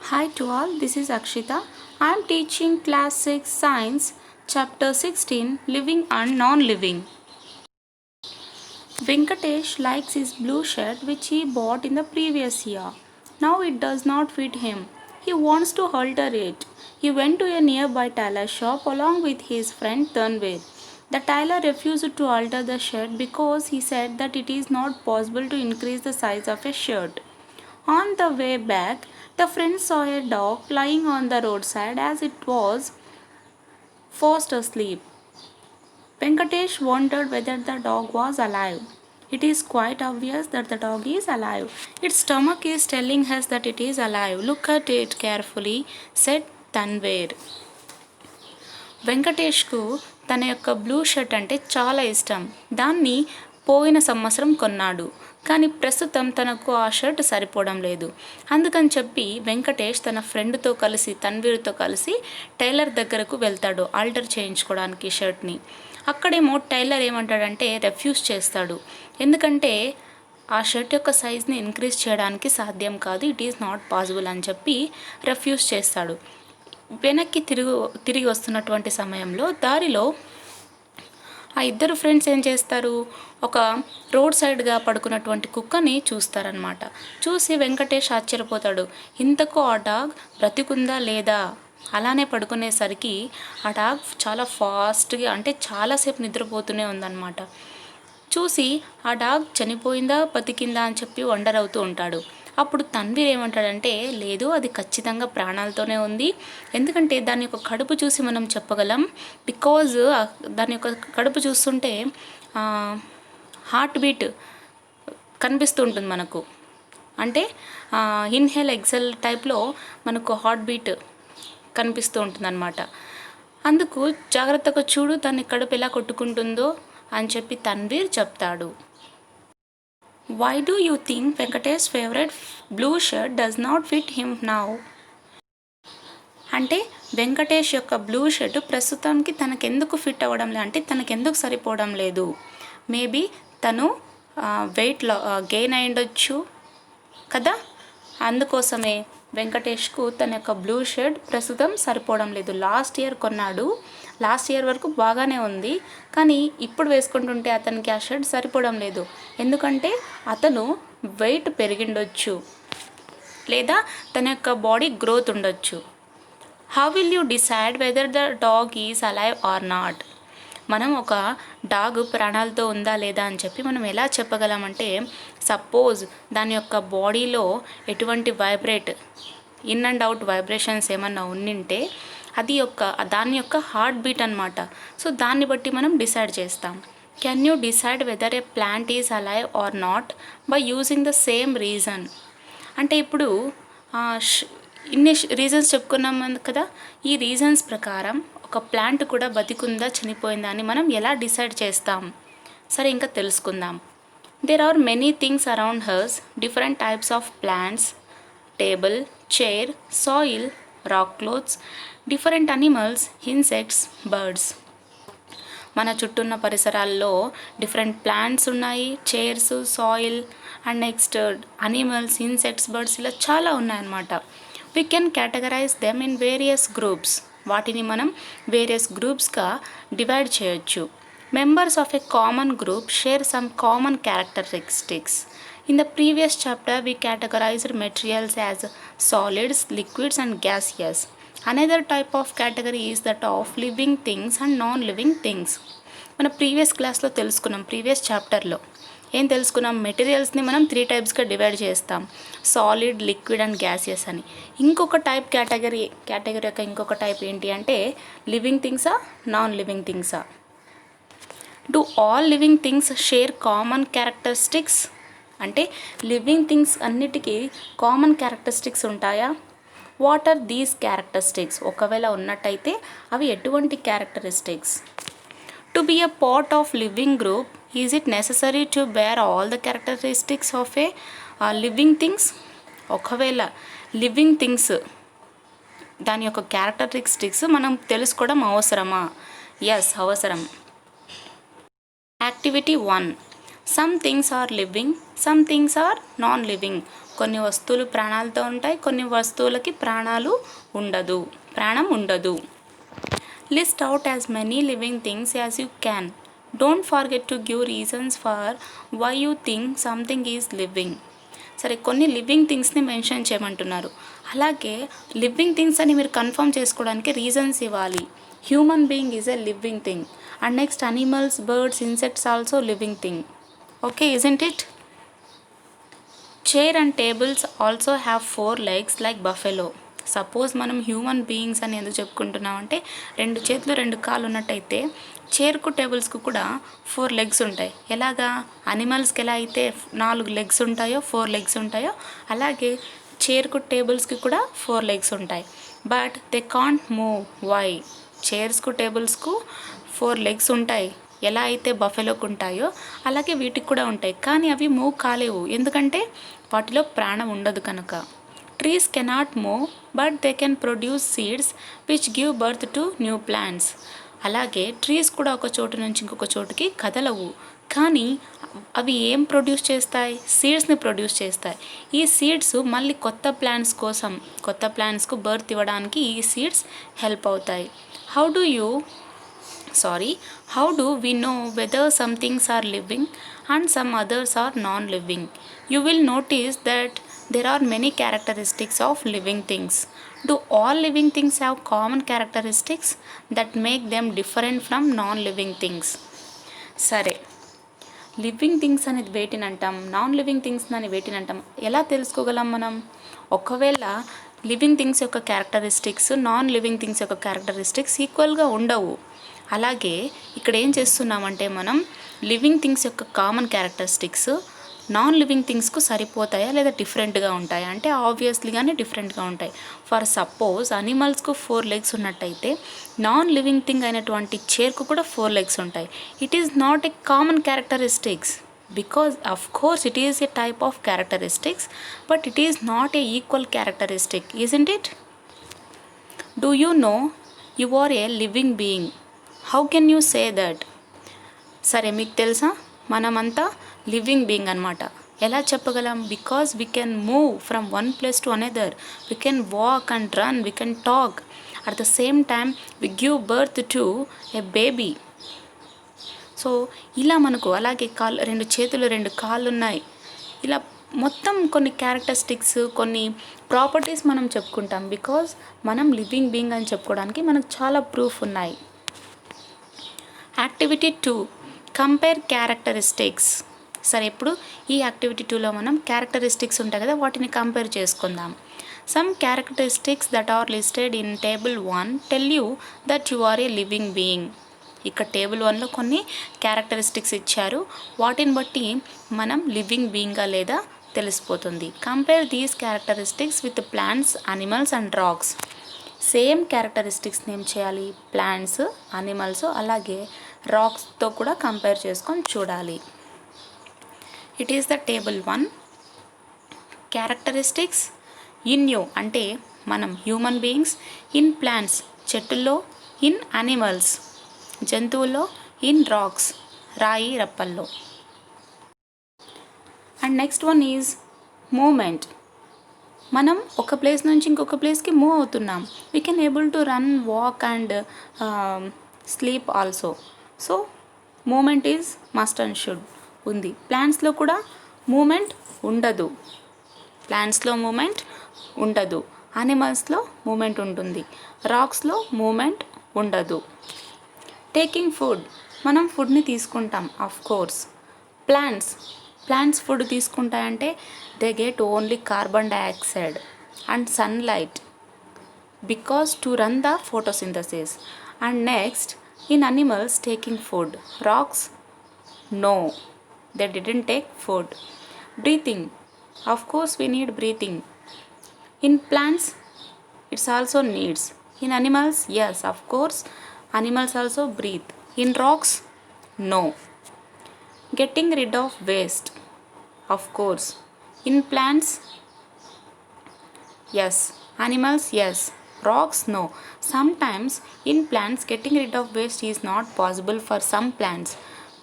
Hi to all, this is Akshita. I am teaching class 6 science chapter 16 living and non-living. Venkatesh likes his blue shirt which he bought in the previous year. Now it does not fit him. He wants to alter it. He went to a nearby tailor shop along with his friend Tanvir. The tailor refused to alter the shirt because he said that it is not possible to increase the size of a shirt. On the way back, the friends saw a dog lying on the roadside as it was fast asleep. Venkatesh wondered whether the dog was alive. It is quite obvious that the dog is alive. Its stomach is telling us that it is alive. Look at it carefully, said Tanvir. వెంకటేష్కు తన యొక్క blue shirt అంటే చాలా ఇష్టం. దాన్ని పోయిన సంవత్సరం కొన్నాడు. కానీ ప్రస్తుతం తనకు ఆ షర్ట్ సరిపోవడం లేదు. అందుకని చెప్పి వెంకటేష్ తన ఫ్రెండ్తో కలిసి తన్వీర్తో కలిసి టైలర్ దగ్గరకు వెళ్తాడు ఆల్టర్ చేయించుకోవడానికి షర్ట్ని. అక్కడేమో టైలర్ ఏమంటాడంటే రెఫ్యూజ్ చేస్తాడు. ఎందుకంటే ఆ షర్ట్ యొక్క సైజ్ని ఇంక్రీజ్ చేయడానికి సాధ్యం కాదు, ఇట్ ఈస్ నాట్ పాసిబుల్ అని చెప్పి రెఫ్యూజ్ చేస్తాడు. వెనక్కి తిరిగి వస్తున్నటువంటి సమయంలో దారిలో ఆ ఇద్దరు ఫ్రెండ్స్ ఏం చేస్తారు, ఒక రోడ్ సైడ్గా పడుకున్నటువంటి కుక్కని చూస్తారనమాట. చూసి వెంకటేష్ ఆశ్చర్యపోతాడు. ఇంతకు ఆ డాగ్ బ్రతికుందా లేదా? అలానే పడుకునేసరికి ఆ డాగ్ చాలా ఫాస్ట్గా అంటే చాలాసేపు నిద్రపోతూనే ఉందన్నమాట. చూసి ఆ డాగ్ చనిపోయిందా బతికిందా అని చెప్పి వండర్ అవుతూ ఉంటాడు. అప్పుడు తన్వీర్ ఏమంటాడంటే లేదు, అది ఖచ్చితంగా ప్రాణాలతోనే ఉంది. ఎందుకంటే దాని యొక్క కడుపు చూసి మనం చెప్పగలం. బికాజ్ దాని యొక్క కడుపు చూస్తుంటే హార్ట్ బీట్ కనిపిస్తూ ఉంటుంది మనకు. అంటే ఇన్హేల్ ఎక్సెల్ టైప్లో మనకు హార్ట్ బీట్ కనిపిస్తూ ఉంటుందన్నమాట. అందుకు జాగ్రత్తగా చూడు దాని కడుపు ఎలా కొట్టుకుంటుందో అని చెప్పి తన్వీర్ చెప్తాడు. Why do you think Venkatesh's favorite blue shirt does not fit him now? అంటే వెంకటేష్ యొక్క బ్లూ షర్ట్ ప్రస్తుతానికి తనకెందుకు ఫిట్ అవ్వడం లేదు, అంటే తనకెందుకు సరిపోవడం లేదు. మేబీ తను వెయిట్ గెయిన్ అయ్యుండొచ్చు కదా, అందుకోసమే వెంకటేష్కు తన యొక్క బ్లూ షర్ట్ ప్రస్తుతం సరిపోవడం లేదు. లాస్ట్ ఇయర్ కొన్నాడు, లాస్ట్ ఇయర్ వరకు బాగానే ఉంది, కానీ ఇప్పుడు వేసుకుంటుంటే అతనికి ఆ షర్ట్ సరిపోవడం లేదు. ఎందుకంటే అతను వెయిట్ పెరిగిండొచ్చు లేదా తన యొక్క బాడీ గ్రోత్ ఉండొచ్చు. How will you decide whether the dog is alive or not? మనం ఒక డాగ్ ప్రాణాలతో ఉందా లేదా అని చెప్పి మనం ఎలా చెప్పగలమంటే, సపోజ్ దాని యొక్క బాడీలో ఎటువంటి vibrate in and out vibrations ఏమన్నా ఉండింటే అది దాని యొక్క హార్ట్ బీట్ అనమాట. సో దాన్ని బట్టి మనం డిసైడ్ చేస్తాం. Can you decide whether a plant is alive or not by using the same reason? అంటే ఇప్పుడు ఇన్ని రీజన్స్ చెప్పుకున్నాం కదా, ఈ రీజన్స్ ప్రకారం ఒక ప్లాంట్ కూడా బతికుందా చనిపోయిందా అని మనం ఎలా డిసైడ్ చేస్తాం? సరే, ఇంకా తెలుసుకుందాం. There are many things around hers, different types of plants, table, chair, soil, rock clothes, different animals, insects, birds. మన చుట్టూ ఉన్న పరిసరాల్లో డిఫరెంట్ ప్లాంట్స్ ఉన్నాయి, chairs, soil and next animals, insects, birds, ఇలా చాలా ఉన్నాయన్నమాట. We can categorize them in various groups. వాటిని మనం వేరియస్ గ్రూప్స్గా డివైడ్ చేయొచ్చు. Members of a common group share some common characteristics. In the previous chapter, we categorized materials as solids, liquids and gaseous. Another type of category is that of living things and non-living things. మన previous క్లాస్లో తెలుసుకున్నాం, previous చాప్టర్లో ఏం తెలుసుకున్నాం, మెటీరియల్స్ని మనం 3 టైప్స్గా divide చేస్తాం, సాలిడ్, లిక్విడ్ అండ్ గ్యాసియస్ అని. ఇంకొక టైప్ కేటగిరీ యొక్క ఇంకొక టైప్ ఏంటి అంటే లివింగ్ థింగ్సా నాన్ లివింగ్ థింగ్సా? Do all living things share common characteristics? అంటే లివింగ్ థింగ్స్ అన్నిటికీ కామన్ క్యారెక్టరిస్టిక్స్ ఉంటాయా? What are these characteristics? ఒకవేళ ఉన్నట్టయితే అవి ఎటువంటి characteristics? To be a part of living group, is it necessary to bear all the characteristics of A living things? ఒకవేళ living things దాని యొక్క క్యారెక్టరిస్టిక్స్ మనం తెలుసుకోవడం అవసరమా? ఎస్, అవసరం. Activity 1. Some things are living, some things are non-living. కొన్ని వస్తువులు ప్రాణాలతో ఉంటాయి, కొన్ని వస్తువులకి ప్రాణం ఉండదు. List out as many living things as you can. Don't forget to give reasons for why you think something is living. సరే, కొన్ని లివింగ్ థింగ్స్ని మెన్షన్ చేయమంటున్నారు. అలాగే లివింగ్ థింగ్స్ అని మీరు కన్ఫర్మ్ చేసుకోవడానికి రీజన్స్ ఇవ్వాలి. Human being is a living thing. And next animals, birds, insects also living thing. Okay, isn't it? Chair and tables also have 4 legs like buffalo. Suppose మనం human beings అని ఎందుకు చెప్పుకుంటున్నామంటే 2 చేతులు 2 కాళ్ళు ఉన్నట్టయితే చైర్కు టేబుల్స్కు కూడా 4 లెగ్స్ ఉంటాయి. ఎలాగా అనిమల్స్కి ఎలా అయితే 4 లెగ్స్ ఉంటాయో 4 లెగ్స్ ఉంటాయో అలాగే చైర్కు టేబుల్స్కి కూడా 4 లెగ్స్ ఉంటాయి. But they can't move. Why? చైర్స్కు టేబుల్స్కు 4 లెగ్స్ ఉంటాయి, ఎలా అయితే బఫెలోకి ఉంటాయో అలాగే వీటికి కూడా ఉంటాయి, కానీ అవి మూవ్ కాలేవు. ఎందుకంటే వాటిలో ప్రాణం ఉండదు కనుక. Trees cannot move but they can produce seeds which give birth to new plants. అలాగే ట్రీస్ కూడా ఒక చోటు నుంచి ఇంకొక చోటుకి కదలవు, కానీ అవి ఏం ప్రొడ్యూస్ చేస్తాయి? సీడ్స్ని ప్రొడ్యూస్ చేస్తాయి. ఈ సీడ్స్ మళ్ళీ కొత్త ప్లాంట్స్కు బర్త్ ఇవ్వడానికి ఈ సీడ్స్ హెల్ప్ అవుతాయి. How do we know whether some things are living and some others are non-living? You will notice that there are many characteristics of living things. Do all living things have common characteristics that make them different from non-living things? సరే, living things అనేది వేటిని అంటాం, non living things అని వేటిని అంటాం, ఎలా తెలుసుకోగలం మనం? ఒకవేళ లివింగ్ థింగ్స్ యొక్క క్యారెక్టరిస్టిక్స్ నాన్ లివింగ్ థింగ్స్ యొక్క క్యారెక్టరిస్టిక్స్ ఈక్వల్గా ఉండవు. అలాగే ఇక్కడ ఏం చేస్తున్నామంటే మనం లివింగ్ థింగ్స్ యొక్క కామన్ క్యారెక్టరిస్టిక్స్ నాన్ లివింగ్ థింగ్స్కు సరిపోతాయా లేదా డిఫరెంట్గా ఉంటాయా అంటే ఆబ్వియస్లీగానే డిఫరెంట్గా ఉంటాయి. ఫర్ సపోజ్ అనిమల్స్కు 4 లెగ్స్ ఉన్నట్టయితే నాన్ లివింగ్ థింగ్ అయినటువంటి చైర్కు కూడా 4 లెగ్స్ ఉంటాయి. It is not a common characteristics because of course it is a type of characteristics but it is not a equal characteristic, isn't it? Do you know you are a living being? How can you say that? సరే, మీకు తెలుసా మనమంతా living being అనమాట. ఎలా చెప్పగలం? Because we can move from one place to another, we can walk and run, we can talk. At the same time we give birth to A baby. So ఇలా మనకు అలాగే 2 చేతులు 2 కాళ్ళు ఉన్నాయి. ఇలా మొత్తం కొన్ని క్యారెక్టరిస్టిక్స్, కొన్ని ప్రాపర్టీస్ మనం చెప్పుకుంటాం. బికాజ్ మనం లివింగ్ బీయింగ్ అని చెప్పుకోవడానికి మనకు చాలా ప్రూఫ్ ఉన్నాయి. Activity 2, compare characteristics. సరే, ఇప్పుడు ఈ యాక్టివిటీ 2లో మనం క్యారెక్టరిస్టిక్స్ ఉంటాయి కదా, వాటిని కంపేర్ చేసుకుందాం. Some characteristics that are listed in table 1 tell you that you are a living being. ఇక్కడ టేబుల్ 1లో కొన్ని క్యారెక్టరిస్టిక్స్ ఇచ్చారు, వాటిని బట్టి మనం లివింగ్ బీయింగా లేదా తెలిసిపోతుంది. Compare these characteristics with plants, animals and rocks. Same క్యారెక్టరిస్టిక్స్ని ఏం చేయాలి? ప్లాంట్స్, అనిమల్స్ అలాగే రాక్స్తో కూడా కంపేర్ చేసుకొని చూడాలి. It is the table 1. Characteristics in you అంటే మనం హ్యూమన్ బీయింగ్స్, ఇన్ ప్లాంట్స్ చెట్టుల్లో, ఇన్ అనిమల్స్ జంతువుల్లో, ఇన్ రాక్స్ రాయి రప్పల్లో. And next one is movement. మనం ఒక ప్లేస్ నుంచి ఇంకొక ప్లేస్కి మూవ్ అవుతున్నాం. We can able to run, walk and sleep also. So movement is must and should ఉంది. ప్లాంట్స్లో కూడా మూమెంట్ ఉండదు, అనిమల్స్లో మూమెంట్ ఉంటుంది, రాక్స్లో మూమెంట్ ఉండదు. టేకింగ్ ఫుడ్, మనం ఫుడ్ని తీసుకుంటాం ఆఫ్ కోర్స్. ప్లాంట్స్ ఫుడ్ తీసుకుంటాయంటే they get only carbon dioxide and sunlight because to run the photosynthesis. And next in animals taking food, rocks no, they didn't take food. Breathing, of course we need breathing. In plants it's also needs. In animals, yes, of course animals also breathe. In rocks, no. Getting rid of waste, of course. In plants, yes. Animals, yes. Rocks, no. Sometimes in plants getting rid of waste is not possible for some plants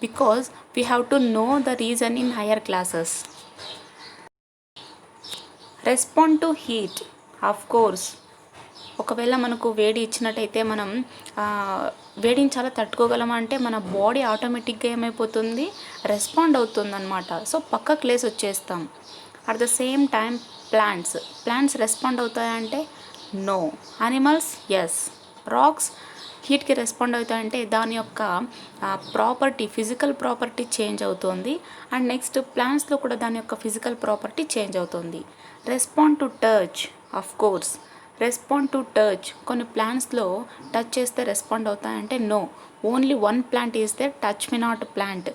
because we have to know the reason in higher classes. Respond to heat, of course. ఒకవేళ మనకు వేడి ఇచ్చినట్టయితే మనం వేడిని చాలా తట్టుకోగలమా అంటే మన body ఆటోమేటిక్గా ఏమైపోతుంది, రెస్పాండ్ అవుతుంది అనమాట. సో పక్కకు లేసి వచ్చేస్తాం. At the same time plants respond అవుతాయంటే నో. Animals yes. రాక్స్ హీట్కి రెస్పాండ్ అవుతాయంటే దాని యొక్క ఫిజికల్ ప్రాపర్టీ చేంజ్ అవుతుంది. అండ్ నెక్స్ట్ ప్లాంట్స్లో కూడా దాని యొక్క ఫిజికల్ ప్రాపర్టీ చేంజ్ అవుతుంది. Respond to touch, of course. Respond to touch, కొన్ని ప్లాంట్స్లో టచ్ చేస్తే రెస్పాండ్ అవుతాయంటే no. Only one plant is they touch me not plant.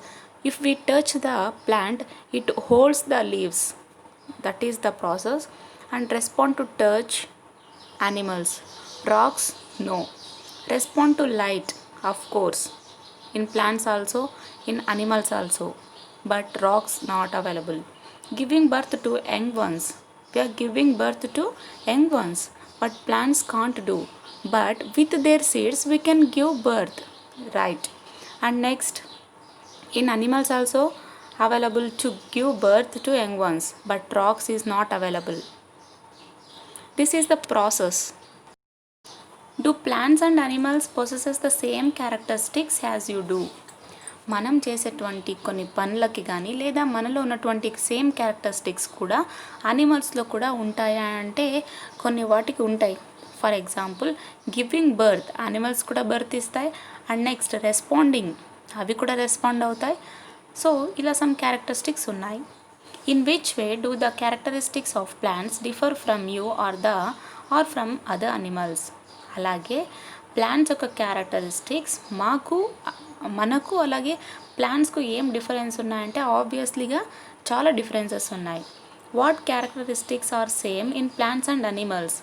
If we touch the plant it holds the leaves, that is the process. And respond to touch animals. Rocks, no. Respond to light, of course. In plants also, in animals also. But rocks not available. Giving birth to young ones. We are giving birth to young ones. But plants can't do. But with their seeds we can give birth. Right. And next, in animals also available to give birth to young ones. But rocks is not available. This is the process. Do plants and animals possesses the same characteristics as you do? మనం చేసేటువంటి కొన్ని పనులకి కానీ లేదా మనలో ఉన్నటువంటి same characteristics కూడా అనిమల్స్లో కూడా ఉంటాయా అంటే కొన్ని వాటికి ఉంటాయి. For example giving birth, animals కూడా బర్త్ ఇస్తాయి. అండ్ నెక్స్ట్ రెస్పాండింగ్, అవి కూడా రెస్పాండ్ అవుతాయి. సో ఇలా సమ్ క్యారెక్టరిస్టిక్స్ ఉన్నాయి. In which way do the characteristics of plants differ from you or from other animals? అలాగే ప్లాంట్స్ యొక్క క్యారెక్టరిస్టిక్స్ మనకు అలాగే ప్లాంట్స్కు ఏం డిఫరెన్స్ ఉన్నాయంటే ఆబ్వియస్లీగా చాలా డిఫరెన్సెస్ ఉన్నాయి. What characteristics are same in plants and animals?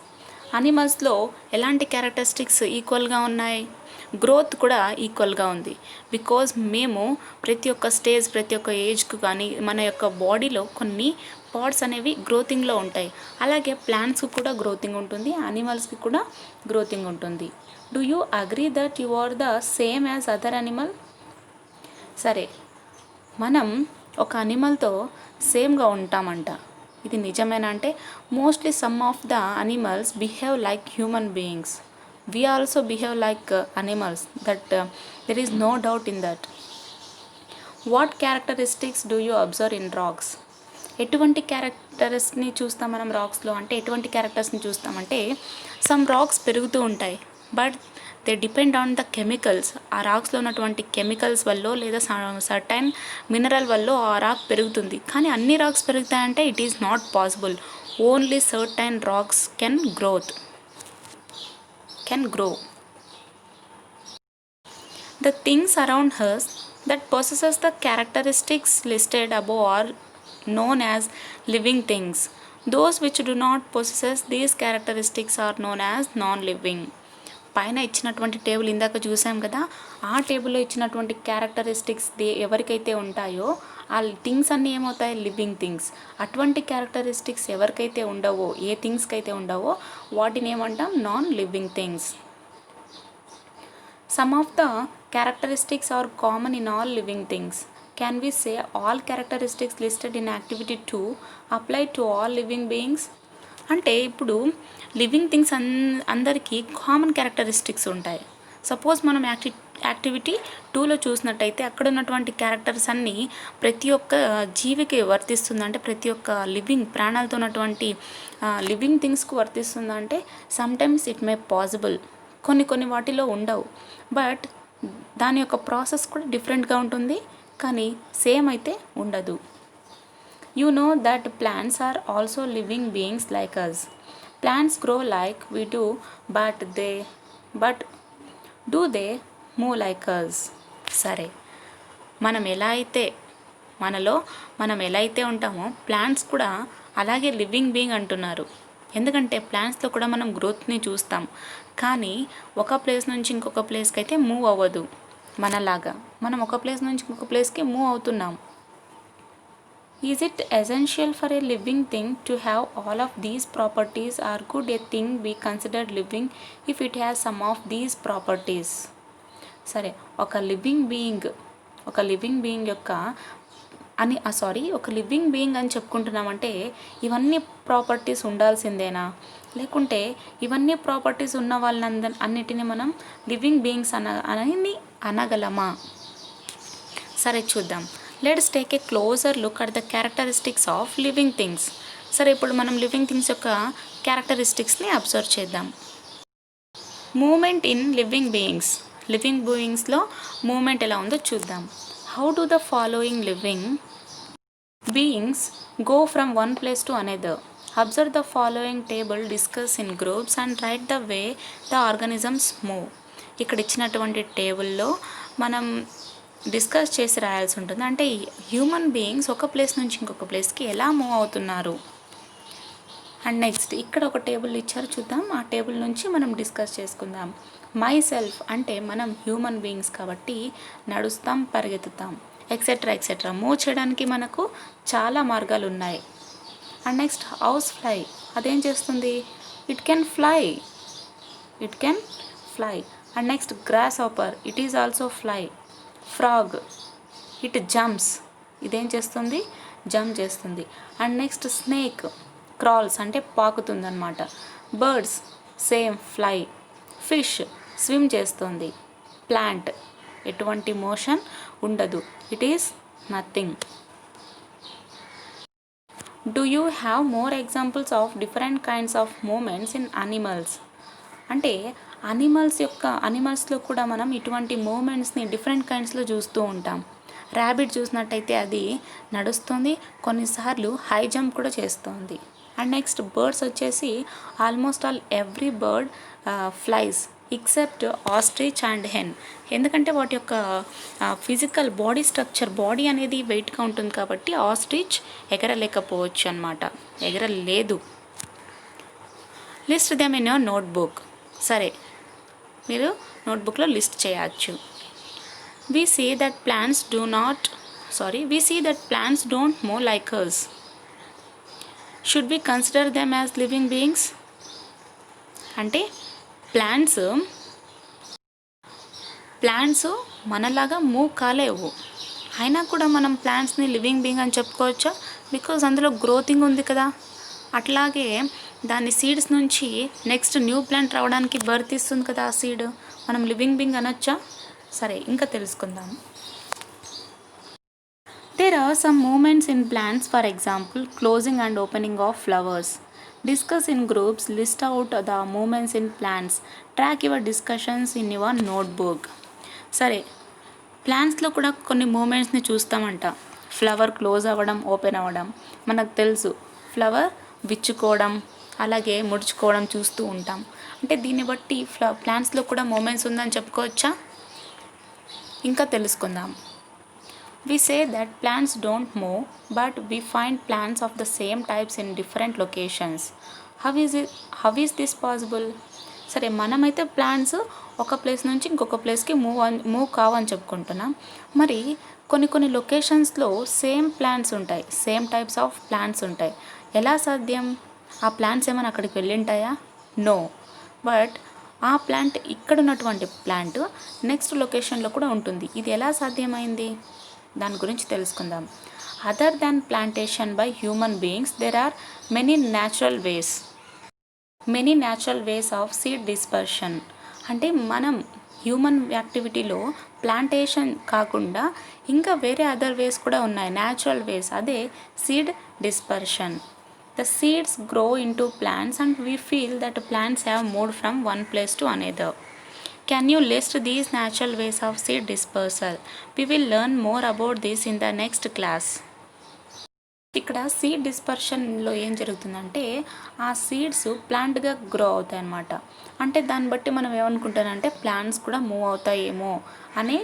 అనిమల్స్లో ఎలాంటి క్యారెక్టరిస్టిక్స్ ఈక్వల్గా ఉన్నాయి? గ్రోత్ కూడా ఈక్వల్గా ఉంది. బికాజ్ మేము ప్రతి ఒక్క స్టేజ్, ప్రతి ఒక్క ఏజ్కు కానీ మన యొక్క బాడీలో కొన్ని పార్ట్స్ అనేవి గ్రోతింగ్లో ఉంటాయి. అలాగే ప్లాంట్స్కి కూడా గ్రోతింగ్ ఉంటుంది, అనిమల్స్కి కూడా గ్రోతింగ్ ఉంటుంది. Do you agree that you are the same as other animal? సరే, మనం ఒక అనిమల్తో సేమ్గా ఉంటామంట. ఇది నిజమేనా అంటే mostly some of the animals behave like human beings. We also behave like animals, that there is no doubt in that. What characteristics do you observe in rocks? ఎటువంటి క్యారెక్టర్స్ని చూస్తాం మనం రాక్స్లో అంటే ఎటువంటి క్యారెక్టర్స్ని చూస్తామంటే సమ్ రాక్స్ పెరుగుతూ ఉంటాయి, but they depend on the chemicals. ఆ రాక్స్లో ఉన్నటువంటి chemicals వల్ల లేదా సర్టైన్ మినరల్ వల్ల ఆ రాక్ పెరుగుతుంది. కానీ అన్ని రాక్స్ పెరుగుతాయంటే it is not possible. Only certain rocks can grow. The things around us that possesses the characteristics listed above are known as living things. Those which do not possess these characteristics are known as non-living. పైన ఇచ్చినటువంటి table ఇందాక చూసాం కదా, ఆ టేబుల్లో ఇచ్చినటువంటి characteristics ఎవరికైతే ఉంటాయో ఆ థింగ్స్ అన్నీ ఏమవుతాయి, లివింగ్ థింగ్స్. అటువంటి క్యారెక్టరిస్టిక్స్ ఎవరికైతే ఉండవో, ఏ థింగ్స్కి అయితే ఉండవో వాటిని ఏమంటాం, non living things. Some of the characteristics are common in all living things. Can we say all characteristics listed in activity 2 apply to all living beings? అంటే ఇప్పుడు లివింగ్ థింగ్స్ అందరికీ common characteristics ఉంటాయి. Suppose మనం activity 2లో చూసినట్టయితే అక్కడ ఉన్నటువంటి characters అన్నీ ప్రతి ఒక్క జీవికి వర్తిస్తుందంటే ప్రతి ఒక్క ప్రాణాలతో ఉన్నటువంటి లివింగ్ థింగ్స్కు వర్తిస్తుందంటే సమ్టైమ్స్ ఇట్ మే పాసిబుల్, కొన్ని వాటిలో ఉండవు. బట్ దాని యొక్క ప్రాసెస్ కూడా డిఫరెంట్గా ఉంటుంది, కానీ సేమ్ అయితే ఉండదు. You know that plants are also living beings like us. Plants grow like we do, but do they move like us? సరే, మనం ఎలా అయితే ఉంటామో ప్లాంట్స్ కూడా అలాగే లివింగ్ బీయింగ్ అంటున్నారు. ఎందుకంటే ప్లాంట్స్లో కూడా మనం గ్రోత్ని చూస్తాం, కానీ ఒక ప్లేస్ నుంచి ఇంకొక ప్లేస్కి అయితే మూవ్ అవ్వదు. మనలాగా మనం ఒక ప్లేస్ నుంచి ఇంకొక ప్లేస్కి మూవ్ అవుతున్నాం. Is it essential for a living thing to have all of these properties, or could a thing be considered living if it has some of these properties? సరే, ఒక లివింగ్ బీయింగ్ యొక్క ఒక living being అని చెప్పుకుంటున్నామంటే ఇవన్నీ properties ఉండాల్సిందేనా, లేకుంటే ఇవన్నీ properties ఉన్న అన్నిటిని మనం లివింగ్ బీయింగ్స్ అనగలమా? సరే చూద్దాం. Let's take a closer look at the characteristics of living things. సరే, ఇప్పుడు మనం లివింగ్ థింగ్స్ యొక్క క్యారెక్టరిస్టిక్స్ని అబ్జర్వ్ చేద్దాం. మూమెంట్ ఇన్ లివింగ్ బీయింగ్స్లో మూమెంట్ ఎలా ఉందో చూద్దాం. How do the following living beings go from one place to another? Observe the following table, discuss in groups and write the way the organisms move. ఇక్కడ ఇచ్చినటువంటి టేబుల్లో మనం discuss చేసి రాయాల్సి ఉంటుంది. అంటే హ్యూమన్ బీయింగ్స్ ఒక ప్లేస్ నుంచి ఇంకొక ప్లేస్కి ఎలా మూవ్ అవుతున్నారు. అండ్ నెక్స్ట్ ఇక్కడ ఒక టేబుల్ ఇచ్చారు, చూద్దాం. ఆ టేబుల్ నుంచి మనం డిస్కస్ చేసుకుందాం. మై సెల్ఫ్ అంటే మనం హ్యూమన్ బీయింగ్స్ కాబట్టి నడుస్తాం, పరిగెత్తుతాం, ఎక్సెట్రా మూవ్ చేయడానికి మనకు చాలా మార్గాలు ఉన్నాయి. అండ్ నెక్స్ట్ హౌస్ ఫ్లై, అదేం చేస్తుంది? It can fly. And next grasshopper, it is also fly. Frog, it jumps, ఇదేం చేస్తుంది? జంప్ చేస్తుంది. అండ్ నెక్స్ట్ స్నేక్ క్రాల్స్ అంటే పాకుతుందన్నమాట. Birds same fly. Fish swim చేస్తుంది. ప్లాంట్ ఎటువంటి మోషన్ ఉండదు, it is nothing. Do you have more examples of different kinds of movements in animals? అంటే అనిమల్స్లో కూడా మనం ఇటువంటి మూమెంట్స్ని డిఫరెంట్ కైండ్స్లో చూస్తూ ఉంటాం. ర్యాబిట్ చూసినట్టయితే అది నడుస్తుంది, కొన్నిసార్లు హై జంప్ కూడా చేస్తుంది. అండ్ నెక్స్ట్ బర్డ్స్ వచ్చేసి almost all every bird flies except ostrich and hen. ఎందుకంటే వాటి యొక్క ఫిజికల్ బాడీ స్ట్రక్చర్, బాడీ అనేది వెయిట్గా ఉంటుంది కాబట్టి ఆస్ట్రిచ్ ఎగరలేకపోవచ్చు అనమాట, ఎగరలేదు. List them in your notebook. సరే, మీరు నోట్బుక్లో లిస్ట్ చేయవచ్చు. We see that plants don't move like us. Should we consider them as living beings? అంటే ప్లాంట్స్ మనలాగా మూవ్ కాలేవు, అయినా కూడా మనం ప్లాంట్స్ని లివింగ్ బీయింగ్ అని చెప్పుకోవచ్చా? బికాజ్ అందులో గ్రోతింగ్ ఉంది కదా. అట్లాగే దాని సీడ్స్ నుంచి నెక్స్ట్ న్యూ ప్లాంట్ రావడానికి బర్త్ ఇస్తుంది కదా ఆ సీడ్, మనం లివింగ్ బీయింగ్ అనొచ్చా? సరే, ఇంకా తెలుసుకుందాం. There are some movements in plants, for example, closing and opening of flowers. Discuss in groups, list out the movements in plants, track your discussions in your notebook. సరే, ప్లాంట్స్లో కూడా కొన్ని మూమెంట్స్ని చూస్తామంట. Flower close అవ్వడం, open అవ్వడం మనకు తెలుసు. Flower విచ్చుకోవడం, అలాగే ముడుచుకోవడం చూస్తూ ఉంటాం. అంటే దీన్ని బట్టి ప్లాంట్స్లో కూడా మూమెంట్స్ ఉందని చెప్పుకోవచ్చా? ఇంకా తెలుసుకుందాం. We say that plants don't move, but we find plants of the same types in different locations. How is this possible? సరే, మనమైతే ప్లాంట్స్ ఒక ప్లేస్ నుంచి ఇంకొక ప్లేస్కి మూవ్ కావని చెప్పుకుంటున్నాం. మరి కొన్ని లొకేషన్స్లో సేమ్ ప్లాంట్స్ ఉంటాయి, సేమ్ టైప్స్ ఆఫ్ ప్లాంట్స్ ఉంటాయి. ఎలా సాధ్యం? ఆ ప్లాంట్స్ ఏమైనా అక్కడికి వెళ్ళింటాయా? నో. బట్ ఆ ప్లాంట్ ఇక్కడ ఉన్నటువంటి ప్లాంట్ నెక్స్ట్ లొకేషన్లో కూడా ఉంటుంది. ఇది ఎలా సాధ్యమైంది? దాని గురించి తెలుసుకుందాం. Other than plantation by human beings, there are many natural ways of seed dispersion. అంటే మనం హ్యూమన్ యాక్టివిటీలో ప్లాంటేషన్ కాకుండా ఇంకా వేరే అదర్ వేస్ కూడా ఉన్నాయి, న్యాచురల్ వేస్. అదే seed dispersion. The seeds grow into plants and we feel that plants have moved from one place to another. Can you list these natural ways of seed dispersal? We will learn more about this in the next class. ఇక్కడ seed డిస్పర్షన్లో ఏం జరుగుతుందంటే ఆ seeds ప్లాంట్గా grow అవుతాయి అన్నమాట. అంటే దాన్ని బట్టి మనం ఏమనుకుంటానంటే ప్లాంట్స్ కూడా మూవ్ అవుతాయేమో అనే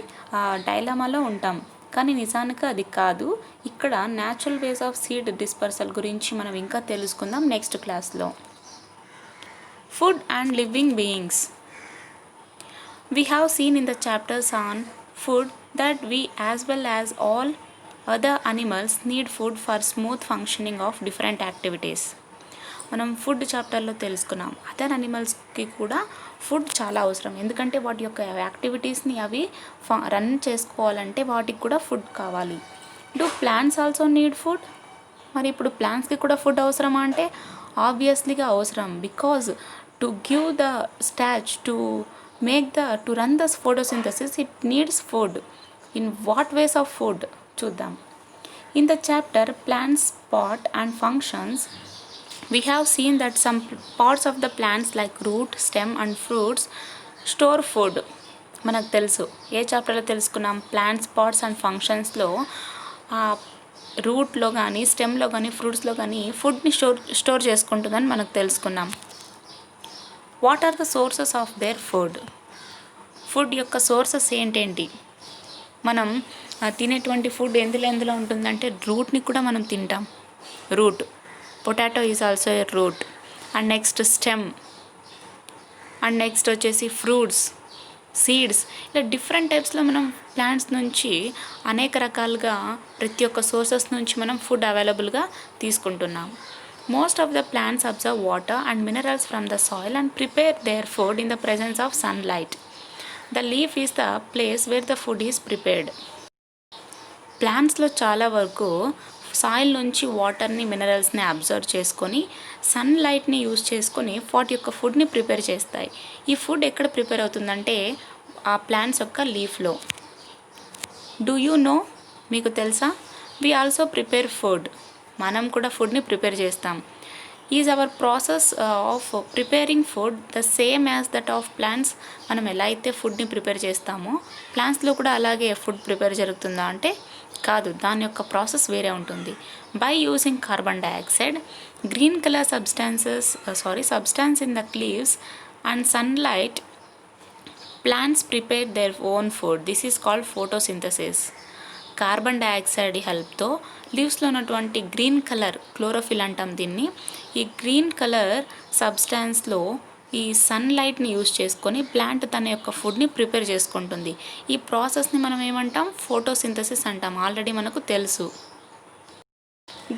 డైలమాలో ఉంటాం. కానీ నిజానికి అది కాదు. ఇక్కడ natural ways of seed dispersal గురించి మనం ఇంకా తెలుసుకుందాం నెక్స్ట్ క్లాస్లో. Food and living beings. We have seen in the chapters on food that we as well as all other animals need food for smooth functioning of different activities. మనం food చాప్టర్లో తెలుసుకున్నాం. Other అనిమల్స్కి కూడా food చాలా అవసరం, ఎందుకంటే వాటి యొక్క యాక్టివిటీస్ని అవి రన్ చేసుకోవాలంటే వాటికి కూడా ఫుడ్ కావాలి. Do plants also need food? మరి ఇప్పుడు ప్లాంట్స్కి కూడా ఫుడ్ అవసరమా అంటే ఆబ్వియస్లీగా అవసరం. Because to give the starch to run the photosynthesis it needs food. In what ways of food చూద్దాం. In the chapter plants part and functions we have seen that some parts of the plants like root, stem and fruits store food. మనకు తెలుసు, ఏ చాప్టర్లో తెలుసుకున్నాం? Plants parts and ఫంక్షన్స్లో రూట్లో కానీ స్టెమ్లో కానీ ఫ్రూట్స్లో కానీ ఫుడ్ని స్టోర్ చేసుకుంటుందని మనకు తెలుసుకున్నాం. What are the sources of their food? Food యొక్క సోర్సెస్ ఏంటేంటి? మనం తినేటువంటి ఫుడ్ ఎందులో ఉంటుందంటే రూట్ని కూడా మనం తింటాం. Root, potato is also a root. And next stem, and next వచ్చేసి ఫ్రూట్స్, సీడ్స్. ఇలా డిఫరెంట్ టైప్స్లో మనం ప్లాంట్స్ నుంచి అనేక రకాలుగా ప్రతి ఒక్క సోర్సెస్ నుంచి మనం ఫుడ్ అవైలబుల్గా తీసుకుంటున్నాం. Most of the plants observe water and minerals from the soil and prepare their food in the presence of sunlight. The leaf is the place where the food is prepared. ప్లాంట్స్లో చాలా వరకు soil నుంచి వాటర్ని మినరల్స్ని observe చేసుకొని సన్లైట్ని use చేసుకొని వాటి యొక్క ఫుడ్ని ప్రిపేర్ చేస్తాయి. ఈ ఫుడ్ ఎక్కడ ప్రిపేర్ అవుతుందంటే ఆ ప్లాంట్స్ యొక్క లీఫ్లో. Do you know? మీకు తెలుసా? We also prepare food. మనం కూడా ఫుడ్ని ప్రిపేర్ చేస్తాం. Is our process of preparing food the same as that of plants? మనం ఎలా అయితే ఫుడ్ని ప్రిపేర్ చేస్తామో ప్లాంట్స్లో కూడా అలాగే ఫుడ్ ప్రిపేర్ జరుగుతుందా అంటే కాదు, దాని యొక్క ప్రాసెస్ వేరే ఉంటుంది. By using carbon dioxide, green colour substance in the leaves and sunlight, plants prepare their own food. This is called photosynthesis. Carbon dioxide హెల్ప్తో లీవ్స్లో ఉన్నటువంటి గ్రీన్ కలర్, క్లోరోఫిల్ అంటాం దీన్ని, ఈ గ్రీన్ కలర్ సబ్స్టాన్స్లో ఈ సన్లైట్ని యూజ్ చేసుకొని ప్లాంట్ తన యొక్క ఫుడ్ని ప్రిపేర్ చేసుకుంటుంది. ఈ ప్రాసెస్ని మనం ఏమంటాం? ఫోటోసింథసిస్ అంటాం. ఆల్రెడీ మనకు తెలుసు.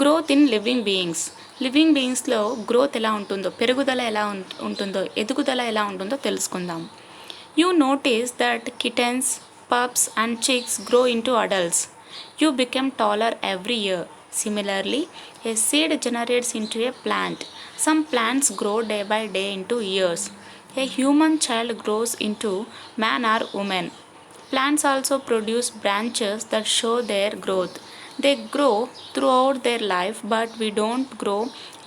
Growth in living beings. Living బీయింగ్స్లో గ్రోత్ ఎలా ఉంటుందో, పెరుగుదల ఎలా ఉంటుందో, ఎదుగుదల ఎలా ఉంటుందో తెలుసుకుందాం. You notice that kittens, pups and chicks grow into adults. You become taller every year. Similarly, a seed generates into a plant. Some plants grow day by day into years. A human child grows into man or woman. Plants also produce branches that show their growth. They grow throughout their life, but we don't grow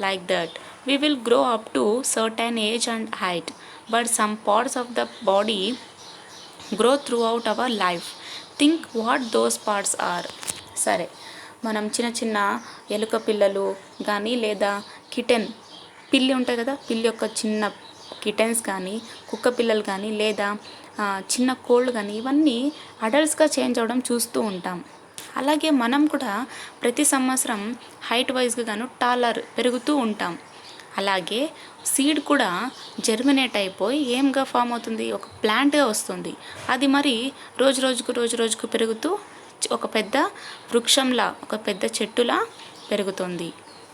like that. We will grow up to certain age and height, but some parts of the body grow throughout our life. Think what those parts are. సరే, మనం చిన్న ఎలుక పిల్లలు కానీ లేదా kitten పిల్లి ఉంటాయి కదా, పిల్లి యొక్క చిన్న కిటెన్స్ కానీ, కుక్క పిల్లలు కానీ లేదా చిన్న కోళ్ళు కానీ ఇవన్నీ అడల్ట్స్గా చేంజ్ అవ్వడం చూస్తూ ఉంటాం. అలాగే మనం కూడా ప్రతి సంవత్సరం హైట్ వైజ్గా గాను టాలర్ పెరుగుతూ ఉంటాం. అలాగే సీడ్ కూడా జర్మినేట్ అయిపోయి ఏంగా ఫామ్ అవుతుంది? ఒక ప్లాంట్గా వస్తుంది. అది మరి రోజు రోజుకు పెరుగుతూ ఒక పెద్ద వృక్షంలా, ఒక పెద్ద చెట్టులా పెరుగుతుంది.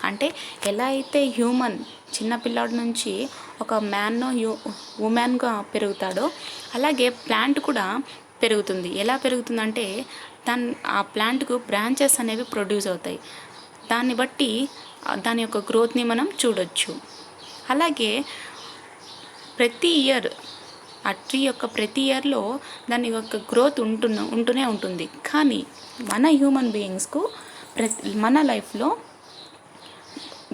అంటే ఎలా అయితే హ్యూమన్ చిన్నపిల్లాడి నుంచి ఒక ఉమెన్గా పెరుగుతాడో అలాగే ప్లాంట్ కూడా పెరుగుతుంది. ఎలా పెరుగుతుందంటే ఆ ప్లాంట్కు బ్రాంచెస్ అనేవి ప్రొడ్యూస్ అవుతాయి. దాన్ని బట్టి దాని యొక్క గ్రోత్ని మనం చూడొచ్చు. అలాగే ప్రతి ఇయర్ ఆ ట్రీ యొక్క ప్రతి ఇయర్లో దాని యొక్క గ్రోత్ ఉంటూనే ఉంటుంది. కానీ మన హ్యూమన్ బీయింగ్స్కు మన లైఫ్లో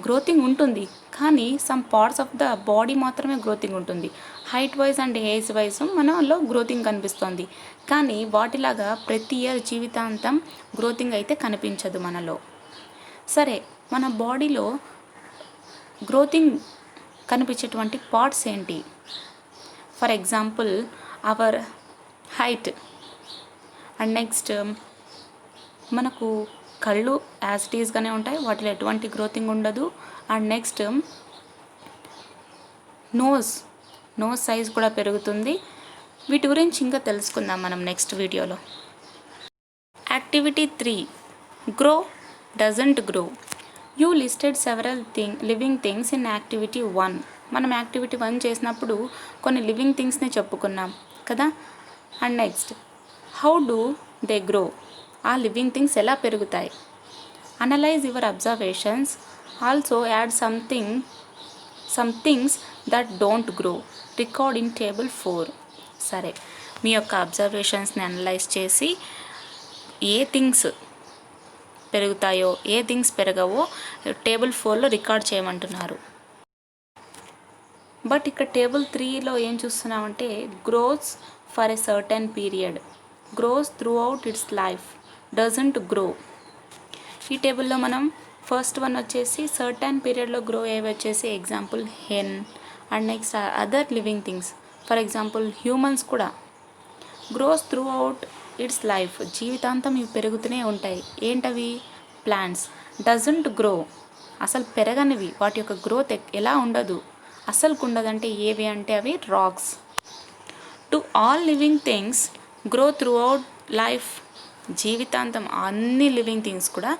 గ్రోతింగ్ ఉంటుంది, కానీ some parts of the body మాత్రమే గ్రోతింగ్ ఉంటుంది. Height wise and age wise మనలో గ్రోతింగ్ కనిపిస్తుంది, కానీ వాటిలాగా ప్రతి ఇయర్ జీవితాంతం గ్రోతింగ్ అయితే కనిపించదు మనలో. సరే, మన బాడీలో గ్రోతింగ్ కనిపించేటువంటి పార్ట్స్ ఏంటి? For example hour height, and next మనకు కళ్ళు యాజ్ ఇట్ ఈస్గానే ఉంటాయి, వాటిలో ఎటువంటి గ్రోతింగ్ ఉండదు. అండ్ నెక్స్ట్ నోస్ సైజ్ కూడా పెరుగుతుంది. వీటి గురించి ఇంకా తెలుసుకుందాం మనం నెక్స్ట్ వీడియోలో. Activity 3, grow doesn't grow. You listed several living things in activity 1. మనం యాక్టివిటీ 1 చేసినప్పుడు కొన్ని లివింగ్ థింగ్స్ని చెప్పుకున్నాం కదా. And next how do they grow? ఆ లివింగ్ థింగ్స్ ఎలా పెరుగుతాయి? Analyse your observations, also add some things that don't grow, record in table 4. సరే, మీ యొక్క అబ్జర్వేషన్స్ని అనలైజ్ చేసి ఏ థింగ్స్ పెరుగుతాయో ఏ థింగ్స్ పెరగవో టేబుల్ 4లో రికార్డ్ చేయమంటున్నారు. బట్ ఇక్కడ టేబుల్ 3లో ఏం చూస్తున్నామంటే grows for a certain period, grows throughout its life, doesn't grow. ఈ టేబుల్లో మనం ఫస్ట్ వన్ వచ్చేసి సర్టెన్ పీరియడ్లో గ్రో అయ్యేవి వచ్చేసి example hen and next other living things. For example humans కూడా grows throughout its life, జీవితాంతం ఇవి పెరుగుతూనే ఉంటాయి. ఏంటవి? ప్లాంట్స్. డజంట్ గ్రో, అసలు పెరగనివి, వాటి యొక్క గ్రోత్ ఎలా ఉండదు, అసలుకు ఉండదంటే ఏవి అంటే అవి rocks. To all living things grow throughout life, జీవితాంతం అన్ని లివింగ్ థింగ్స్ కూడా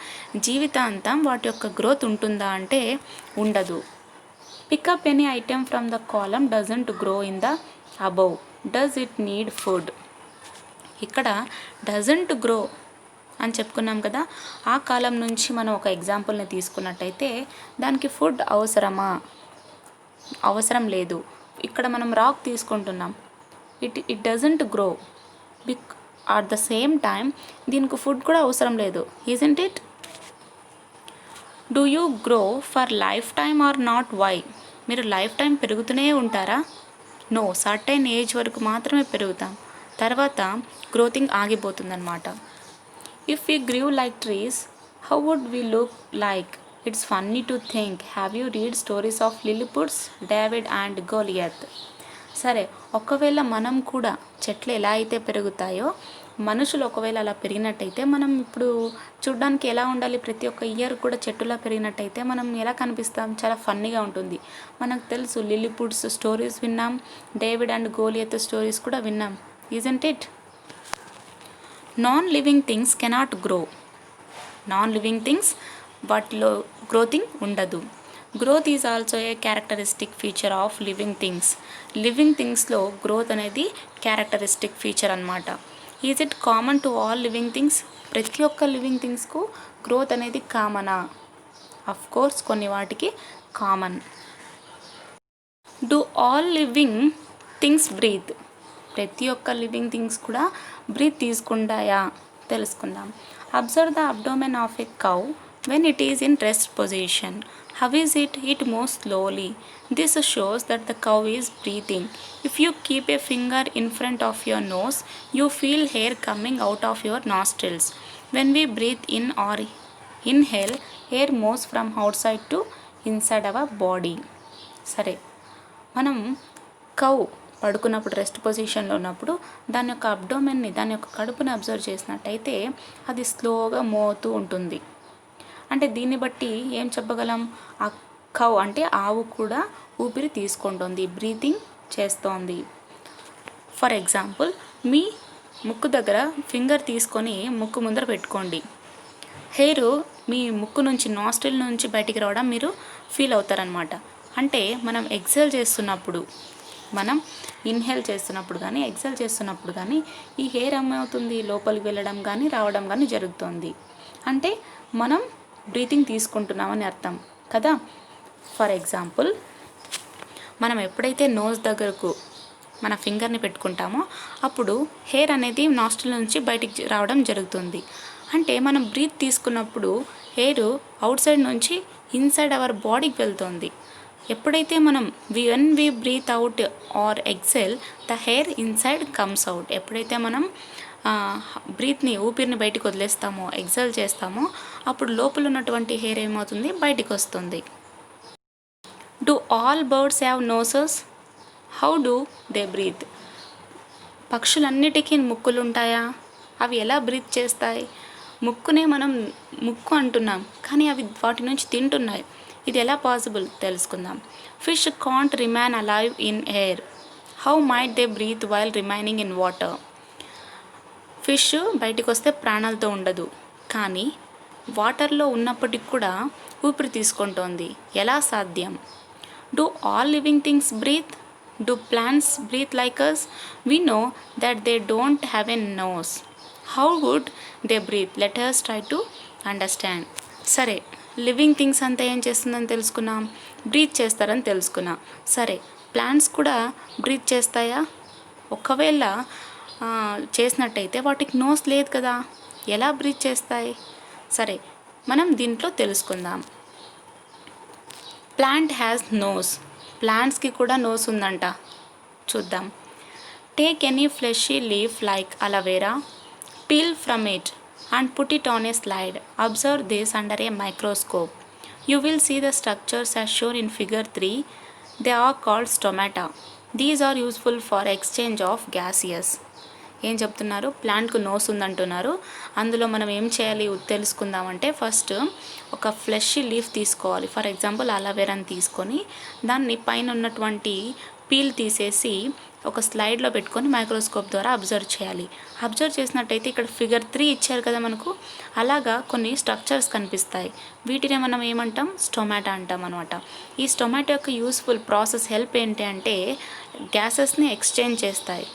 జీవితాంతం వాటి యొక్క గ్రోత్ ఉంటుందా అంటే ఉండదు. Pick up any item from the column doesn't grow in the above, does it need food. ఇక్కడ డజంట్ గ్రో అని చెప్పుకున్నాం కదా, ఆ కాలం నుంచి మనం ఒక ఎగ్జాంపుల్ని తీసుకున్నట్టయితే దానికి ఫుడ్ అవసరమా? అవసరం లేదు. ఇక్కడ మనం రాక్ తీసుకుంటున్నాం, it doesn't grow. At the same time దీనికి ఫుడ్ కూడా అవసరం లేదు. Isn't it? Do you grow for life time or not? Why? మీరు లైఫ్ టైం పెరుగుతూనే ఉంటారా? నో, సర్టైన్ ఏజ్ వరకు మాత్రమే పెరుగుతాం, తర్వాత గ్రోతింగ్ ఆగిపోతుందన్నమాట. If we grew like trees how would we look like? It's funny to think, have you read stories of Lilliputs, David and Goliath? సరే, ఒకవేళ మనం కూడా చెట్లు ఎలా అయితే పెరుగుతాయో మనుషులు ఒకవేళ అలా పెరిగినట్టయితే మనం ఇప్పుడు చూడ్డానికి ఎలా ఉండాలి? ప్రతి ఒక్క ఇయర్ కూడా చెట్టులా పెరిగినట్టయితే మనం ఎలా కనిపిస్తాం? చాలా ఫన్నీగా ఉంటుంది. మనకు తెలుసు లిలిపుట్స్ స్టోరీస్ విన్నాం, డేవిడ్ అండ్ గోలియత్ స్టోరీస్ కూడా విన్నాం. Isn't it? Non living things cannot grow. Non living things వాటిలో గ్రోతింగ్ ఉండదు. Growth is also a characteristic feature of living things. Living థింగ్స్లో గ్రోత్ అనేది క్యారెక్టరిస్టిక్ ఫీచర్ అన్నమాట. Is it common to all living things? ప్రతి ఒక్క లివింగ్ థింగ్స్కు గ్రోత్ అనేది కామనా? Of course కొన్ని వాటికి common. Do all living things breathe? ప్రతి ఒక్క లివింగ్ థింగ్స్ కూడా బ్రీత్ తీసుకుంటాయా తెలుసుకుందాం. Observe the abdomen of a cow when it is in rest position. How is it? It moves slowly. This shows that the cow is breathing. If you keep a finger in front of your nose, you feel air coming out of your nostrils. When we breathe in or inhale, air moves from outside to inside our body. సరే, మనం cow పడుకున్నప్పుడు rest పొజిషన్లో ఉన్నప్పుడు దాని యొక్క అబ్డోమెన్ని, దాని యొక్క కడుపుని observe చేసినట్టయితే అది స్లోగా మోగుతూ ఉంటుంది. అంటే దీన్ని బట్టి ఏం చెప్పగలం? ఆ కౌ అంటే ఆవు కూడా ఊపిరి తీసుకుంటుంది, బ్రీతింగ్ చేస్తోంది. ఫర్ ఎగ్జాంపుల్, మీ ముక్కు దగ్గర ఫింగర్ తీసుకొని ముక్కు ముందర పెట్టుకోండి. హెయిర్ మీ ముక్కు నుంచి నాస్ట్రిల్ నుంచి బయటికి రావడం మీరు ఫీల్ అవుతారనమాట. అంటే మనం ఎక్సెల్ చేస్తున్నప్పుడు, మనం ఇన్హేల్ చేస్తున్నప్పుడు కానీ ఎక్సెల్ చేస్తున్నప్పుడు కానీ ఈ హెయిర్ ఏమవుతుంది? లోపలికి వెళ్ళడం కానీ రావడం కానీ జరుగుతుంది. అంటే మనం బ్రీతింగ్ తీసుకుంటున్నామని అర్థం కదా. ఫర్ ఎగ్జాంపుల్, మనం ఎప్పుడైతే నోస్ దగ్గరకు మన ఫింగర్ని పెట్టుకుంటామో అప్పుడు హెయిర్ అనేది నాస్ట్రిల్ నుంచి బయటికి రావడం జరుగుతుంది. అంటే మనం బ్రీత్ తీసుకున్నప్పుడు హెయిర్ అవుట్ సైడ్ నుంచి ఇన్సైడ్ అవర్ బాడీకి వెళ్తుంది. ఎప్పుడైతే మనం when we breathe out or exhale, the hair inside comes out. ఎప్పుడైతే మనం బ్రీత్ని, ఊపిరిని బయటికి వదిలేస్తామో, ఎక్సెల్ చేస్తామో అప్పుడు లోపల ఉన్నటువంటి హెయిర్ ఏమవుతుంది? బయటికి వస్తుంది. Do all birds have noses? How do they breathe? పక్షులన్నిటికీ ముక్కులు ఉంటాయా? అవి ఎలా బ్రీత్ చేస్తాయి? ముక్కునే మనం ముక్కు అంటున్నాం, కానీ అవి వాటి నుంచి తింటున్నాయి. ఇది ఎలా పాసిబుల్ తెలుసుకుందాం. Fish can't remain alive in air. How might they breathe while remaining in water? Fish బయటికి వస్తే ప్రాణాలతో ఉండదు, కానీ వాటర్లో ఉన్నప్పటికి కూడా ఊపిరి తీసుకుంటోంది. ఎలా సాధ్యం? Do all living things breathe? Do plants breathe like us? We know that they don't have a nose. How would they breathe? Let us try to understand. సరే, లివింగ్ థింగ్స్ అంతా ఏం చేస్తుందని తెలుసుకున్నాం, బ్రీత్ చేస్తారని తెలుసుకున్నాం. సరే, ప్లాంట్స్ కూడా breath చేస్తాయా? ఒకవేళ చేసినట్టయితే వాటికి నోస్ లేదు కదా, ఎలా బ్రీత్ చేస్తాయి? సరే, మనం దీంట్లో తెలుసుకుందాం. Plant has nose. ప్లాంట్స్కి కూడా నోస్ ఉందంట. చూద్దాం. Take any fleshy leaf like aloe vera, peel from it and put it on a slide. Observe this under a microscope. You will see the structures as shown in figure 3. They are called stomata. These are useful for exchange of gases. ఏం చెప్తున్నారు? ప్లాంట్కు nose ఉందంటున్నారు. అందులో మనం ఏం చేయాలి తెలుసుకుందామంటే, first ఒక fleshy leaf తీసుకోవాలి. For example అలోవెరాని తీసుకొని దాన్ని పైన ఉన్నటువంటి పీల్ తీసేసి ఒక స్లైడ్లో పెట్టుకొని మైక్రోస్కోప్ ద్వారా అబ్జర్వ్ చేయాలి. అబ్జర్వ్ చేసినట్టయితే ఇక్కడ ఫిగర్ 3 ఇచ్చారు కదా మనకు, అలాగా కొన్ని స్ట్రక్చర్స్ కనిపిస్తాయి. వీటినే మనం ఏమంటాం? స్టొమాటో అంటాం అనమాట. ఈ స్టొమాటో యొక్క యూస్ఫుల్ ప్రాసెస్ హెల్ప్ ఏంటి అంటే, గ్యాసెస్ని ఎక్స్చేంజ్ చేస్తాయి.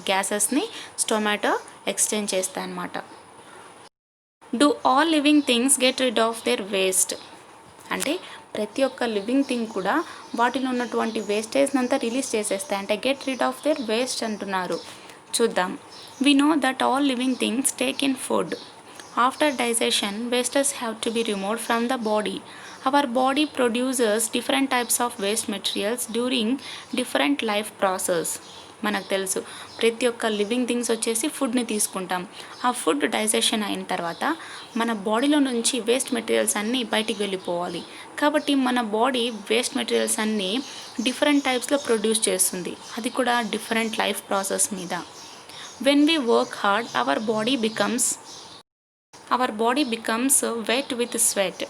గ్యాసెస్ని స్టొమాటో ఎక్స్చేంజ్ చేస్తాయి అన్నమాట. Do all living things get rid of their waste? అంటే ప్రతి ఒక్క లివింగ్ థింగ్ కూడా వాటిలో ఉన్నటువంటి వేస్టేజ్ని అంతా రిలీజ్ చేసేస్తాయి. అంటే get rid of their waste అంటున్నారు. చూద్దాం. We know that all living things take in food. After digestion wastes have to be removed from the body. Our body producers different types of waste materials during different life process. మనకు తెలుసు ప్రతి ఒక్క living things వచ్చేసి ఫుడ్ని తీసుకుంటాం. ఆ food digestion అయిన తర్వాత మన బాడీలో నుంచి వేస్ట్ మెటీరియల్స్ అన్నీ బయటికి వెళ్ళిపోవాలి. కాబట్టి మన బాడీ వేస్ట్ మెటీరియల్స్ అన్నీ డిఫరెంట్ టైప్స్లో ప్రొడ్యూస్ చేస్తుంది, అది కూడా డిఫరెంట్ లైఫ్ ప్రాసెస్ మీద. When we work hard our body becomes wet with sweat.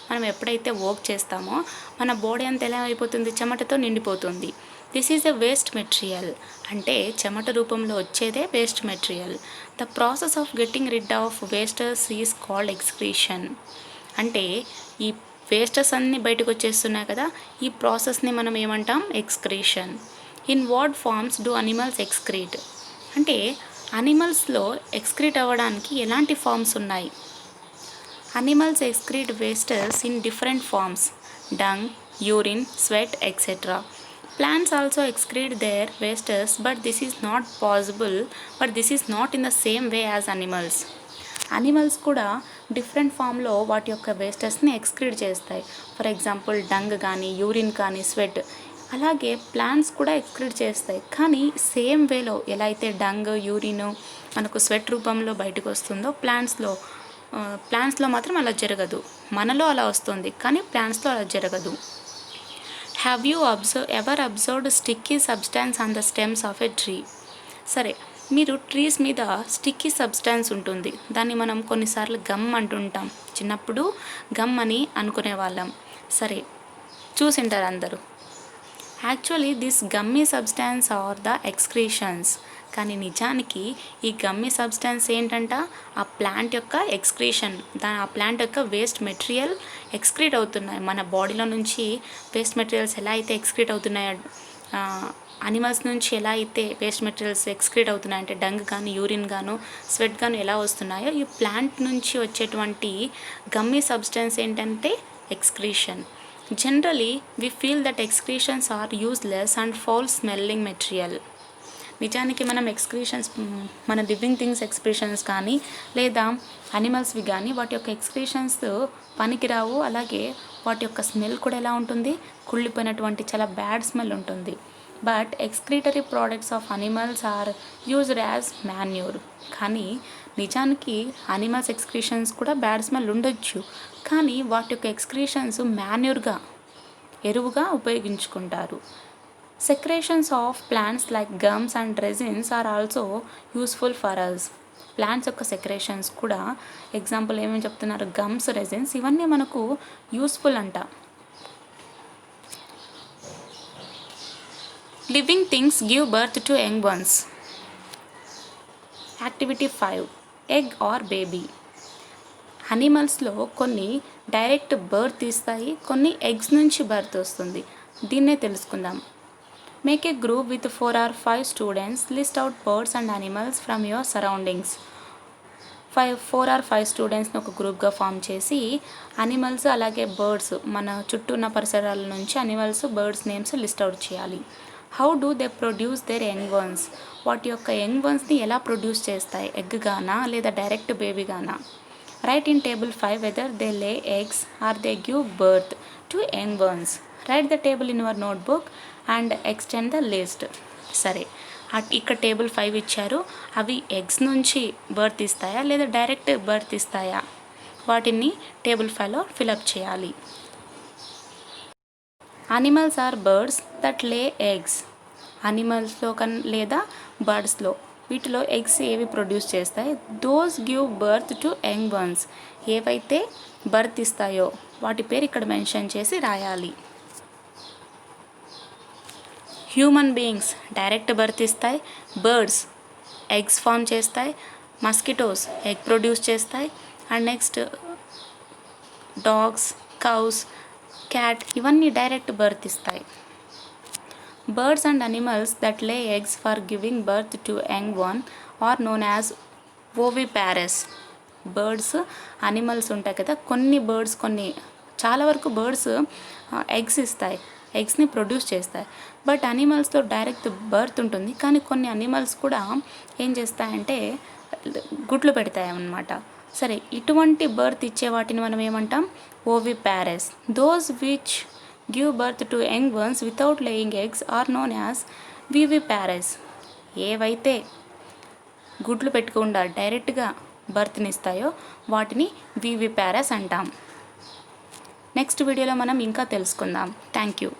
మనం ఎప్పుడైతే వర్క్ చేస్తామో మన బాడీ అంతా ఎలా అయిపోతుంది? చెమటతో నిండిపోతుంది. This is a waste material. అంటే చెమట రూపంలో వచ్చేదే waste material. The process of getting rid of wasters is called excretion. అంటే ఈ వేస్టర్స్ అన్నీ బయటకు వచ్చేస్తున్నాయి కదా, ఈ ప్రాసెస్ని మనం ఏమంటాం? Excretion. In what forms do animals excrete? అంటే అనిమల్స్లో ఎక్స్క్రీట్ అవ్వడానికి ఎలాంటి ఫార్మ్స్ ఉన్నాయి? Animals excrete wasters in different forms: dung, urine, sweat, etc. Plants also excrete their wastes, but this is not in the same way as animals. Animals కూడా different ఫామ్లో వాటి యొక్క వేస్టెస్ని excrete చేస్తాయి. ఫర్ ఎగ్జాంపుల్ డంగ్ కానీ, urine కానీ, sweat. అలాగే plants కూడా excrete చేస్తాయి, కానీ సేమ్ వేలో ఎలా అయితే డంగ్, యూరిన్ మనకు స్వెట్ రూపంలో బయటకు వస్తుందో ప్లాంట్స్లో మాత్రం అలా జరగదు. మనలో అలా వస్తుంది, కానీ ప్లాంట్స్లో అలా జరగదు. Have you ever observed sticky substance on the stems of a tree? సరే, మీరు ట్రీస్ మీద స్టిక్కీ సబ్స్టాన్స్ ఉంటుంది, దాన్ని మనం కొన్నిసార్లు గమ్ అంటుంటాం. చిన్నప్పుడు గమ్ అని అనుకునే వాళ్ళం. సరే, చూసింటారు అందరూ. Actually this gummy substance are the excretions. కానీ నిజానికి ఈ గమ్మీ సబ్స్టాన్స్ ఏంటంట? ఆ ప్లాంట్ యొక్క ఎక్స్క్రీషన్. ఆ ప్లాంట్ యొక్క వేస్ట్ మెటీరియల్ ఎక్స్క్రీట్ అవుతున్నాయి. మన బాడీలో నుంచి వేస్ట్ మెటీరియల్స్ ఎలా అయితే ఎక్స్క్రీట్ అవుతున్నాయో, అనిమల్స్ నుంచి ఎలా అయితే వేస్ట్ మెటీరియల్స్ ఎక్స్క్రీట్ అవుతున్నాయంటే డంగ్ కానీ, యూరిన్ గాను, స్వెట్ గాను ఎలా వస్తున్నాయో, ఈ ప్లాంట్ నుంచి వచ్చేటువంటి గమ్మీ సబ్స్టాన్స్ ఏంటంటే excretion. Generally we feel that excretions are useless and foul smelling material. నిజానికి మనం ఎక్స్క్రీషన్స్, మన లివింగ్ థింగ్స్ ఎక్స్క్రీషన్స్ కానీ లేదా అనిమల్స్వి కానీ వాటి యొక్క ఎక్స్క్రీషన్స్ పనికిరావు. అలాగే వాటి యొక్క స్మెల్ కూడా ఎలా ఉంటుంది? కుళ్ళిపోయినటువంటి చాలా బ్యాడ్ స్మెల్ ఉంటుంది. But excretory products of animals are used as manure. కానీ నిజానికి అనిమల్స్ ఎక్స్క్రీషన్స్ కూడా బ్యాడ్ స్మెల్ ఉండొచ్చు, కానీ వాటి యొక్క ఎక్స్క్రీషన్స్ మాన్యూర్గా, ఎరువుగా ఉపయోగించుకుంటారు. Secretions of plants like gums and resins are also useful for us. Plants యొక్క సెక్రేషన్స్ కూడా ఎగ్జాంపుల్ ఏమేమి చెప్తున్నారు? గమ్స్, రెజిన్స్, ఇవన్నీ మనకు యూస్ఫుల్ అంట. Living things give birth to young ones. Activity 5, egg or baby. అనిమల్స్లో కొన్ని డైరెక్ట్ బర్త్ ఇస్తాయి, కొన్ని ఎగ్స్ నుంచి బర్త్ వస్తుంది. దీన్నే తెలుసుకుందాం. Make a group with 4 or 5 students. List out birds and animals from your surroundings. Four or five స్టూడెంట్స్ని ఒక గ్రూప్గా ఫామ్ చేసి అనిమల్స్ అలాగే బర్డ్స్ మన చుట్టూ ఉన్న పరిసరాల నుంచి animals birds names list out చేయాలి. How do they produce their young ones, వాటి యొక్క యంగ్ వన్స్ని ఎలా ప్రొడ్యూస్ చేస్తాయి, ఎగ్గానా లేదా డైరెక్ట్ బేబీగానా. Write in table 5 whether they lay eggs or they give birth to young ones. Write the table in your notebook and extend the list. సరే, ఇక్కడ టేబుల్ 5 ఇచ్చారు, అవి ఎగ్స్ నుంచి బర్త్ ఇస్తాయా లేదా డైరెక్ట్ బర్త్ ఇస్తాయా, వాటిని టేబుల్ 5లో ఫిలప్ చేయాలి. Animals or birds that lay eggs. అనిమల్స్లో లేదా బర్డ్స్లో వీటిలో ఎగ్స్ ఏవి ప్రొడ్యూస్ చేస్తాయి, those give birth to young ones. ఏవైతే బర్త్ ఇస్తాయో వాటి పేరు ఇక్కడ మెన్షన్ చేసి రాయాలి. హ్యూమన్ బీయింగ్స్ డైరెక్ట్ బర్త్ ఇస్తాయి, బర్డ్స్ ఎగ్స్ ఫామ్ చేస్తాయి, మస్కిటోస్ ఎగ్ ప్రొడ్యూస్ చేస్తాయి, and next dogs, cows, cat ఇవన్నీ డైరెక్ట్ బర్త్ ఇస్తాయి. Birds and animals that lay eggs for giving birth to young one are known as oviparous. Birds animals ఉంటాయి కదా, చాలా వరకు birds eggs ఇస్తాయి, ఎగ్స్ని ప్రొడ్యూస్ చేస్తాయి. బట్ అనిమల్స్లో డైరెక్ట్ బర్త్ ఉంటుంది, కానీ కొన్ని అనిమల్స్ కూడా ఏం చేస్తాయంటే గుడ్లు పెడతాయి అన్నమాట. సరే, ఇటువంటి బర్త్ ఇచ్చే వాటిని మనం ఏమంటాం, oviparous. Those which give birth to young ones without laying eggs are known as viviparous. ఏవైతే గుడ్లు పెట్టకుండా డైరెక్ట్గా బర్త్నిస్తాయో వాటిని వివిపారస్ అంటాం. నెక్స్ట్ వీడియోలో మనం ఇంకా తెలుసుకుందాం. Thank you.